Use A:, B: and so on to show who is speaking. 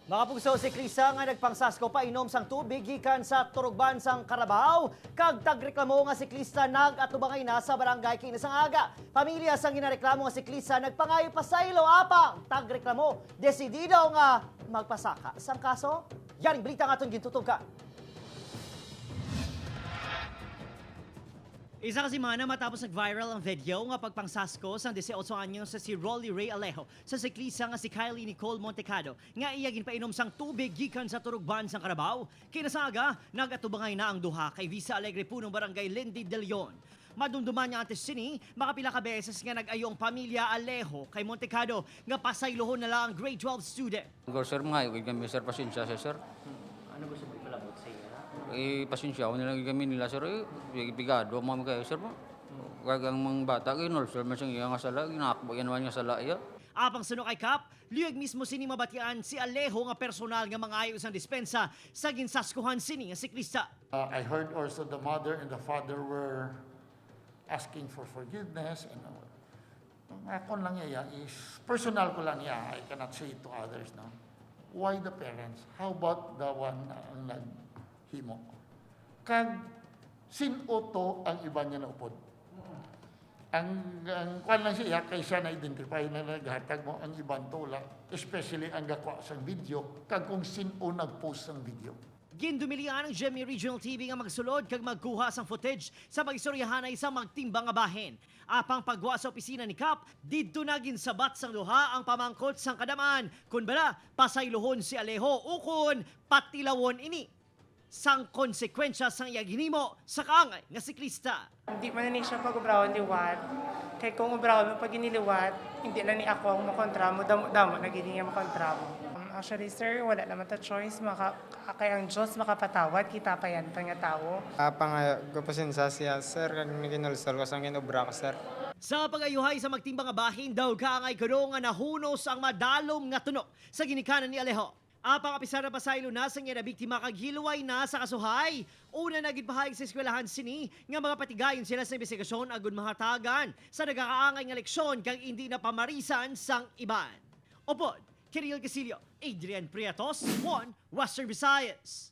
A: Mga pugso, si Krisa nga nagpangsasko pa inom sang tubig gikan sa turugban sang Carabao. Kag tagreklamo nga si Krisa nag-atubangay na sa barangay Kinasang Aga. Pamilya sang ginareklamo nga si Krisa nagpangayo pa sa ilo apang tagreklamo. Desidido nga magpasaka. Sang kaso, yaring balita nga itong gintutugan. Isa kasi mana matapos nag-viral ang video nga pagpangsasko sang 18 anyos sa si Rolly Ray Alejo sa siklisa nga si Kylie Nicole Montecado nga iyagin painom sang tubig gikan sa turugban sang Carabao. Kinasaga, nagatubangay na ang duha kay Visa Alegre punong barangay Lindy de Leon. Madumduman niya antes sini, makapila ka beses nga nag-ayong pamilya Alejo kay Montecado nga pasaylohon na lang ang grade 12 student.
B: Sir, mga kami sir, pasensya siya, sir.
A: Ano gusto mo ipalabot sa iyo?
B: Pasensya ako nilang kami nila, sir. Bigado, mga kayo, sir. Gagang mga bata, ginol, sir, masang iya nga sala, ginakbo, yan nga sala, iya.
A: Apang suno kay Kap, liyag mismo sini mabatian si Alejo nga personal nga mga ayos ang dispensa sa ginsaskuhan sini nga siklista.
C: I heard also the mother and the father were asking for forgiveness. And ako lang iya is, personal ko lang iya, I cannot say it to others now. Why the parents? How about the one ang naghimo? Kag sinuto ang iba niya na upod. Ang kwan lang siya, kay siya na-identify na naghatag mo ang ibang tula, especially ang gakwa sa video, kag kung sino nag-post ng video.
A: Gindumilian ng GMA Regional TV nga magsulod kag magkuha sang footage sa magistoryahan ay isang magtimbang nga bahin. Apang pagwa sa opisina ni Kap, didto na ginsabat sang duha ang pamangkot sang kadamaan. Kun bala, pasaylohon si Alejo ukon patilawon ini. Sang konsekwensya sang iyaginimo sa kaangay nga siklista.
D: Hindi man na siya pag-ubrawan liwat. Kaya kung ubrawan mo pag iniliwat, hindi na ni ako ang makontra mo, damo na gini nga makontra mo. Actually, sir, wala naman ta choice. Kaya ang Diyos makapatawad, kita pa yan pa nga tao.
E: Pangagapasensya siya, sir, kag naginulsol ko sa ginobra ko, sir.
A: Sa pag-ayuhay sa magtimbang nga bahin daw kaangay kuno nga nahunos ang madalom nga tuno sa ginikanan ni Alejo. Apang apisar na pasaylo na sa nga biktima kag hilway na sa kasuhay. Una na gidpahayag sa eskwelahan sini nga mga patigayon sila sa investigasyon agud mahatagan sa nagakaangay nga leksyon kag hindi na pamarisan sang iban. Opod, Kirill Casilio, Adrian Prietos, One Western Visayas.